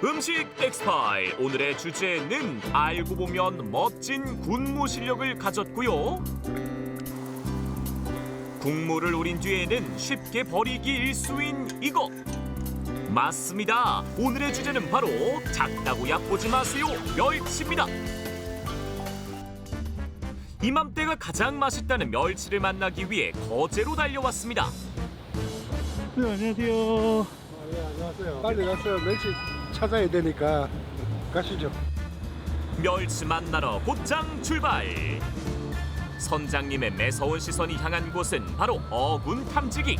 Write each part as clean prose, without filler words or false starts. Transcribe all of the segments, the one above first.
음식 엑스파일 오늘의 주제는 알고 보면 멋진 군무 실력을 가졌고요. 국물을 우린 뒤에는 쉽게 버리기 일수인 이것. 맞습니다. 오늘의 주제는 바로 작다고 얕보지 마세요. 멸치입니다. 이맘때가 가장 맛있다는 멸치를 만나기 위해 거제로 달려왔습니다. 네, 안녕하세요. 네, 안녕하세요. 빨리 가서 멸치 찾아야 되니까 가시죠. 멸치 만나러 곧장 출발. 선장님의 매서운 시선이 향한 곳은 바로 어군 탐지기.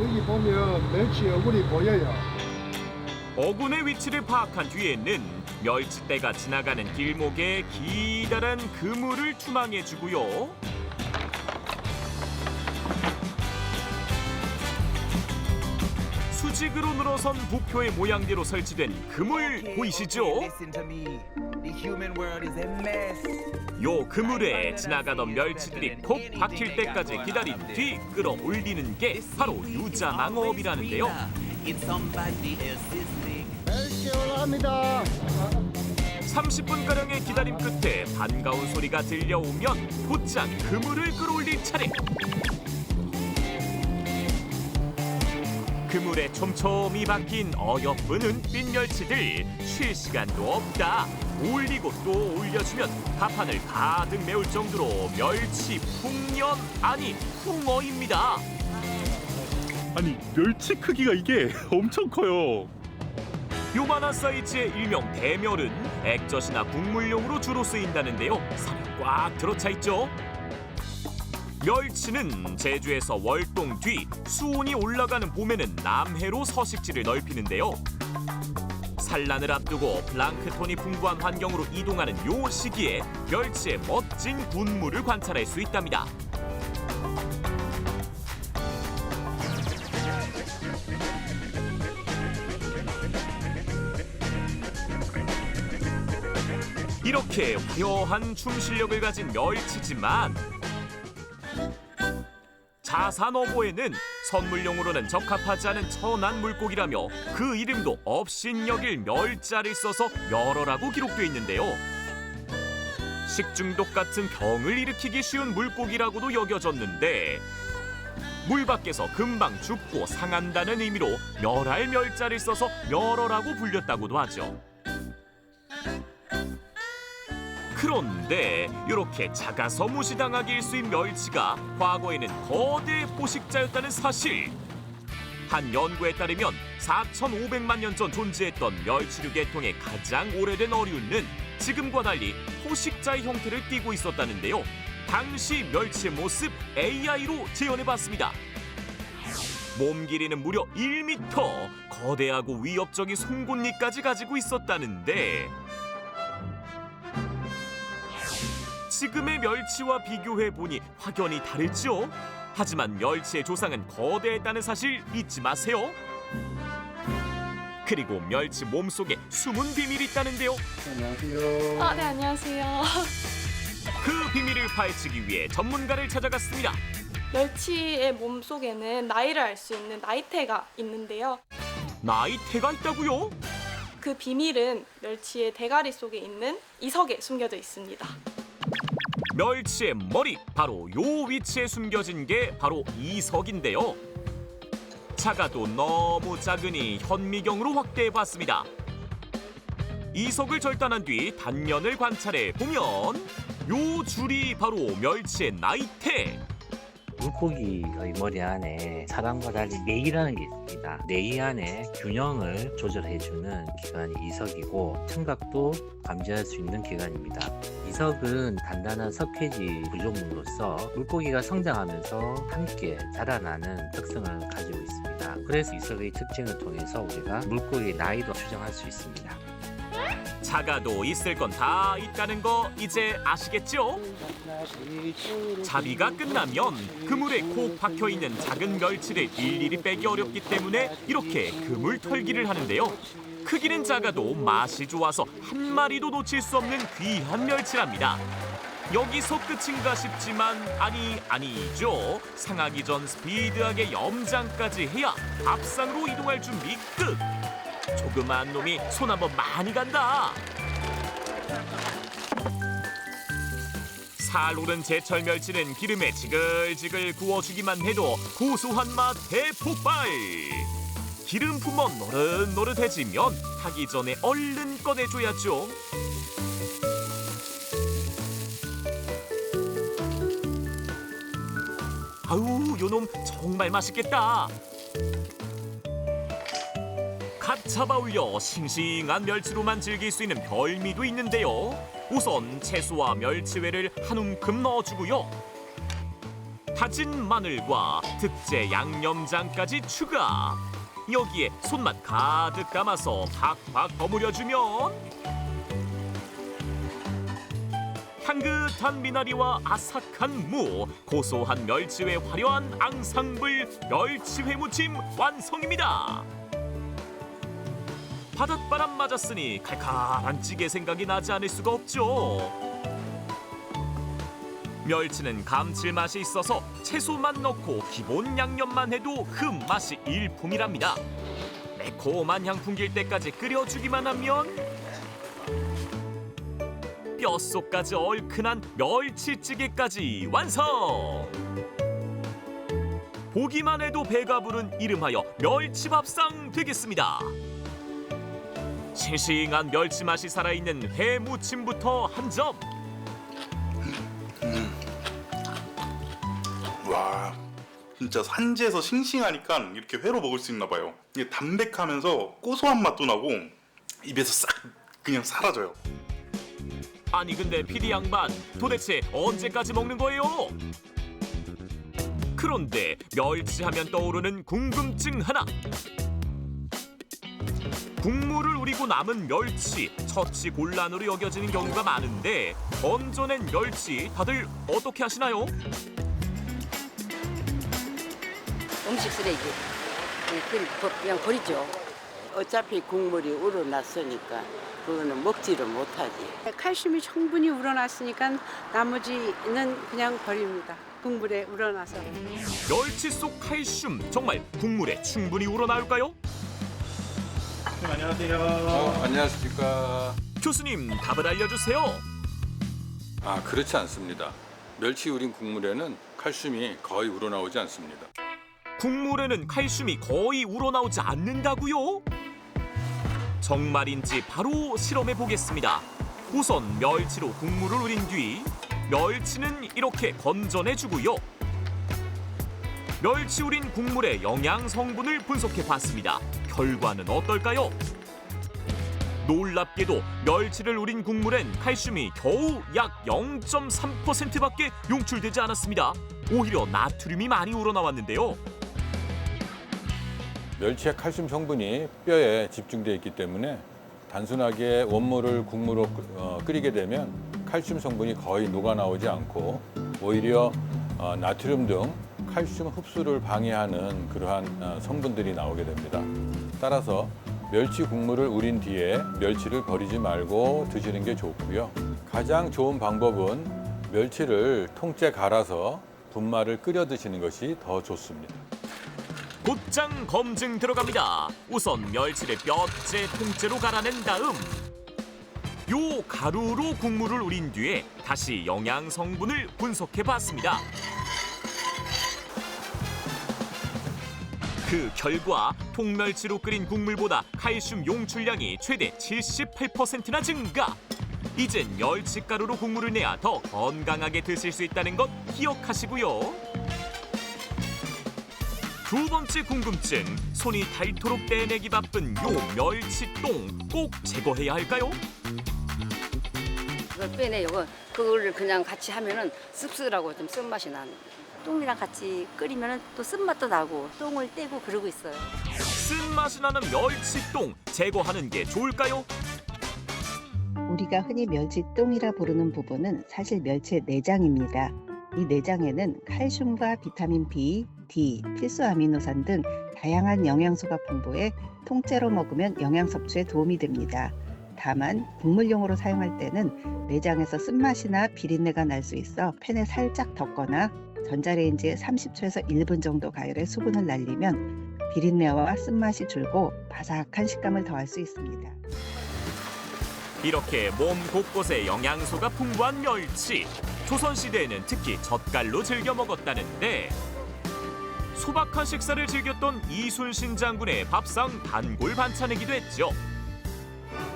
여기 보면 멸치 어굴이 보여요. 어군의 위치를 파악한 뒤에는 멸치떼가 지나가는 길목에 기다란 그물을 투망해주고요. 수직으로 늘어선 부표의 모양대로 설치된 그물 보이시죠? 요 그물에 지나가던 멸치들이 콕 박힐 때까지 기다린 뒤 끌어올리는 게 바로 유자망어업이라는데요. 멸치 올라갑니다. 30분가량의 기다림 끝에 반가운 소리가 들려오면 곧장 그물을 끌어올릴 차례. 그물에 촘촘히 박힌 어여쁜 은빛 멸치들, 쉴 시간도 없다. 올리고 또 올려주면 밥판을 가득 메울 정도로 멸치 풍년, 아니 풍어입니다. 아니, 멸치 크기가 이게 엄청 커요. 요만한 사이즈의 일명 대멸은 액젓이나 국물용으로 주로 쓰인다는데요. 살이 꽉 들어차 있죠. 멸치는 제주에서 월동 뒤 수온이 올라가는 봄에는 남해로 서식지를 넓히는데요. 산란을 앞두고 플랑크톤이 풍부한 환경으로 이동하는 요 시기에 멸치의 멋진 군무를 관찰할 수 있답니다. 이렇게 화려한 춤 실력을 가진 멸치지만 자산어보에는 선물용으로는 적합하지 않은 천한 물고기라며 그 이름도 업신여길 멸자를 써서 멸어라고 기록돼 있는데요. 식중독 같은 병을 일으키기 쉬운 물고기라고도 여겨졌는데 물 밖에서 금방 죽고 상한다는 의미로 멸할 멸자를 써서 멸어라고 불렸다고도 하죠. 그런데 이렇게 작아서 무시당하기 일수인 멸치가 과거에는 거대 포식자였다는 사실. 한 연구에 따르면 4,500만 년 전 존재했던 멸치류 계통의 가장 오래된 어류는 지금과 달리 포식자의 형태를 띠고 있었다는데요. 당시 멸치의 모습 AI로 재현해봤습니다. 몸 길이는 무려 1m, 거대하고 위협적인 송곳니까지 가지고 있었다는데 지금의 멸치와 비교해보니 확연히 다르죠? 하지만 멸치의 조상은 거대했다는 사실 잊지 마세요. 그리고 멸치 몸속에 숨은 비밀이 있다는데요. 안녕하세요. 네, 안녕하세요. 그 비밀을 파헤치기 위해 전문가를 찾아갔습니다. 멸치의 몸 속에는 나이를 알 수 있는 나이테가 있는데요. 나이테가 있다고요? 그 비밀은 멸치의 대가리 속에 있는 이석에 숨겨져 있습니다. 멸치의 머리, 바로 요 위치에 숨겨진 게 바로 이석인데요. 작아도 너무 작으니 현미경으로 확대해봤습니다. 이석을 절단한 뒤 단면을 관찰해 보면 요 줄이 바로 멸치의 나이테. 물고기의 머리 안에 사람과 달리 뇌라는 게 있습니다. 뇌 안에 균형을 조절해주는 기관이 이석이고 청각도 감지할 수 있는 기관입니다. 이석은 단단한 석회지 구조물로서 물고기가 성장하면서 함께 자라나는 특성을 가지고 있습니다. 그래서 이석의 특징을 통해서 우리가 물고기의 나이도 추정할 수 있습니다. 작아도 있을 건 다 있다는 거 이제 아시겠죠? 자비가 끝나면 그물에 콕 박혀있는 작은 멸치를 일일이 빼기 어렵기 때문에 이렇게 그물 털기를 하는데요. 크기는 작아도 맛이 좋아서 한 마리도 놓칠 수 없는 귀한 멸치랍니다. 여기서 끝인가 싶지만 아니죠. 상하기 전 스피드하게 염장까지 해야 밥상으로 이동할 준비 끝. 조그만 놈이 손 한번 많이 간다. 살 오른 제철 멸치는 기름에 지글지글 구워주기만 해도 고소한 맛 대폭발. 기름 품어 노릇노릇해지면 타기 전에 얼른 꺼내줘야죠. 아우, 요놈 정말 맛있겠다. 갓 잡아 올려 싱싱한 멸치로만 즐길 수 있는 별미도 있는데요. 우선 채소와 멸치회를 한 움큼 넣어주고요. 다진 마늘과 특제 양념장까지 추가. 여기에 손맛 가득 담아서 팍팍 버무려주면 향긋한 미나리와 아삭한 무, 고소한 멸치회 화려한 앙상블 멸치회 무침 완성입니다. 바닷바람 맞았으니 칼칼한 찌개 생각이 나지 않을 수가 없죠. 멸치는 감칠맛이 있어서 채소만 넣고 기본 양념만 해도 그 맛이 일품이랍니다. 매콤한 향 풍길 때까지 끓여주기만 하면 뼛속까지 얼큰한 멸치찌개까지 완성! 보기만 해도 배가 부른 이름하여 멸치밥상 되겠습니다. 싱싱한 멸치 맛이 살아있는 회무침부터 한 점. 와, 진짜 산지에서 싱싱하니까 이렇게 회로 먹을 수 있나 봐요. 이게 담백하면서 고소한 맛도 나고 입에서 싹 그냥 사라져요. 아니 근데 PD 양반 도대체 언제까지 먹는 거예요? 그런데 멸치하면 떠오르는 궁금증 하나. 국물을 우리고 남은 멸치, 처치곤란으로 여겨지는 경우가 많은데 건져낸 멸치 다들 어떻게 하시나요? 음식 쓰레기 그냥 버리죠. 어차피 국물이 우러났으니까 그거는 먹지를 못하지. 칼슘이 충분히 우러났으니까 나머지는 그냥 버립니다. 국물에 우러나서. 멸치 속 칼슘 정말 국물에 충분히 우러나올까요? 안녕하세요. 안녕하십니까. 교수님 답을 알려주세요. 그렇지 않습니다. 멸치 우린 국물에는 칼슘이 거의 우러나오지 않습니다. 국물에는 칼슘이 거의 우러나오지 않는다고요? 정말인지 바로 실험해 보겠습니다. 우선 멸치로 국물을 우린 뒤 멸치는 이렇게 건져내주고요. 멸치 우린 국물의 영양 성분을 분석해 봤습니다. 결과는 어떨까요? 놀랍게도 멸치를 우린 국물엔 칼슘이 겨우 약 0.3%밖에 용출되지 않았습니다. 오히려 나트륨이 많이 우러나왔는데요. 멸치의 칼슘 성분이 뼈에 집중되어 있기 때문에 단순하게 원물을 국물로 끓이게 되면 칼슘 성분이 거의 녹아나오지 않고 오히려 나트륨 등 칼슘 흡수를 방해하는 그러한 성분들이 나오게 됩니다. 따라서 멸치 국물을 우린 뒤에 멸치를 버리지 말고 드시는 게 좋고요. 가장 좋은 방법은 멸치를 통째 갈아서 분말을 끓여 드시는 것이 더 좋습니다. 곧장 검증 들어갑니다. 우선 멸치를 뼈째 통째로 갈아낸 다음 요 가루로 국물을 우린 뒤에 다시 영양 성분을 분석해 봤습니다. 그 결과 통멸치로 끓인 국물보다 칼슘 용출량이 최대 78%나 증가. 이젠 멸치가루로 국물을 내야 더 건강하게 드실 수 있다는 것 기억하시고요. 두 번째 궁금증, 손이 닳도록 떼내기 바쁜 요 멸치똥 꼭 제거해야 할까요? 그걸 빼내요. 그거를 그냥 같이 하면은 씁쓸하고 좀 쓴맛이 나는. 똥이랑 같이 끓이면 또 쓴맛도 나고 똥을 떼고 그러고 있어요. 쓴맛이 나는 멸치똥 제거하는 게 좋을까요? 우리가 흔히 멸치똥이라 부르는 부분은 사실 멸치의 내장입니다. 이 내장에는 칼슘과 비타민 B, D, 필수 아미노산 등 다양한 영양소가 풍부해 통째로 먹으면 영양 섭취에 도움이 됩니다. 다만 국물용으로 사용할 때는 내장에서 쓴맛이나 비린내가 날 수 있어 팬에 살짝 덮거나 전자레인지에 30초에서 1분 정도 가열해 수분을 날리면 비린내와 쓴맛이 줄고 바삭한 식감을 더할 수 있습니다. 이렇게 몸 곳곳에 영양소가 풍부한 멸치. 조선시대에는 특히 젓갈로 즐겨 먹었다는데 소박한 식사를 즐겼던 이순신 장군의 밥상 단골 반찬이기도 했죠.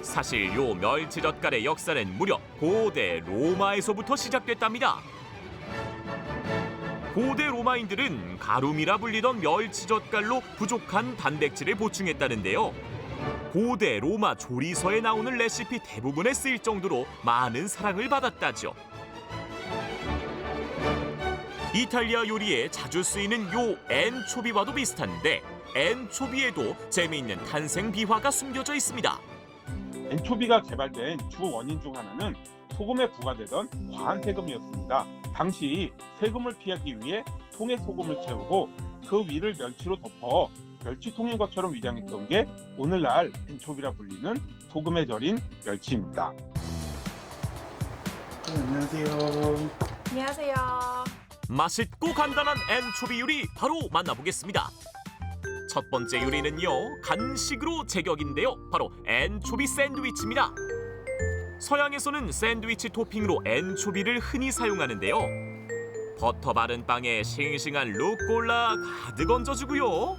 사실 요 멸치 젓갈의 역사는 무려 고대 로마에서부터 시작됐답니다. 고대 로마인들은 가룸이라 불리던 멸치 젓갈로 부족한 단백질을 보충했다는데요. 고대 로마 조리서에 나오는 레시피 대부분에 쓰일 정도로 많은 사랑을 받았다죠. 이탈리아 요리에 자주 쓰이는 요 엔초비와도 비슷한데 엔초비에도 재미있는 탄생 비화가 숨겨져 있습니다. 엔초비가 개발된 주 원인 중 하나는 소금에 부과되던 과한 세금이었습니다. 당시 세금을 피하기 위해 통에 소금을 채우고 그 위를 멸치로 덮어 멸치통인 것처럼 위장했던 게 오늘날 엔초비라 불리는 소금에 절인 멸치입니다. 안녕하세요. 안녕하세요. 맛있고 간단한 엔초비 요리 바로 만나보겠습니다. 첫 번째 요리는요, 간식으로 제격인데요. 바로 엔초비 샌드위치입니다. 서양에서는 샌드위치 토핑으로 엔초비를 흔히 사용하는데요. 버터 바른 빵에 싱싱한 루꼴라 가득 얹어주고요.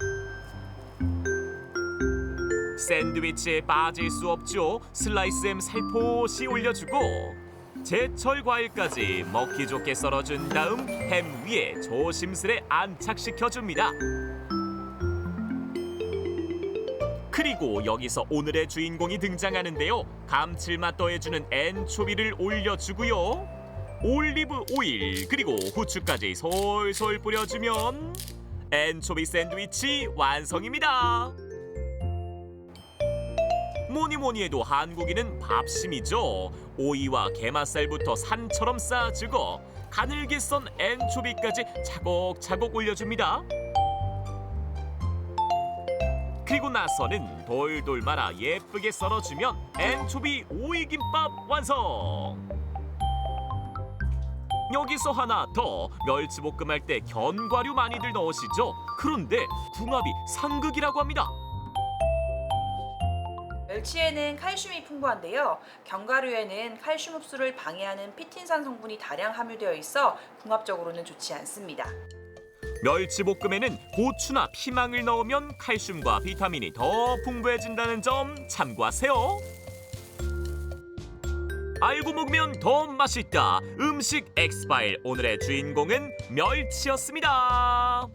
샌드위치에 빠질 수 없죠. 슬라이스 햄 살포시 올려주고 제철 과일까지 먹기 좋게 썰어준 다음 햄 위에 조심스레 안착시켜줍니다. 그리고 여기서 오늘의 주인공이 등장하는데요. 감칠맛 더해주는 엔초비를 올려주고요. 올리브 오일 그리고 후추까지 솔솔 뿌려주면 엔초비 샌드위치 완성입니다. 뭐니 해도 한국인은 밥심이죠. 오이와 게맛살부터 산처럼 쌓아주고 가늘게 썬 엔초비까지 차곡차곡 올려줍니다. 그리고 나서는 돌돌 말아 예쁘게 썰어주면 엔초비 오이김밥 완성! 여기서 하나 더, 멸치볶음할 때 견과류 많이들 넣으시죠? 그런데 궁합이 상극이라고 합니다. 멸치에는 칼슘이 풍부한데요. 견과류에는 칼슘 흡수를 방해하는 피틴산 성분이 다량 함유되어 있어 궁합적으로는 좋지 않습니다. 멸치볶음에는 고추나 피망을 넣으면 칼슘과 비타민이 더 풍부해진다는 점 참고하세요. 알고 먹으면 더 맛있다. 음식 엑스파일 오늘의 주인공은 멸치였습니다.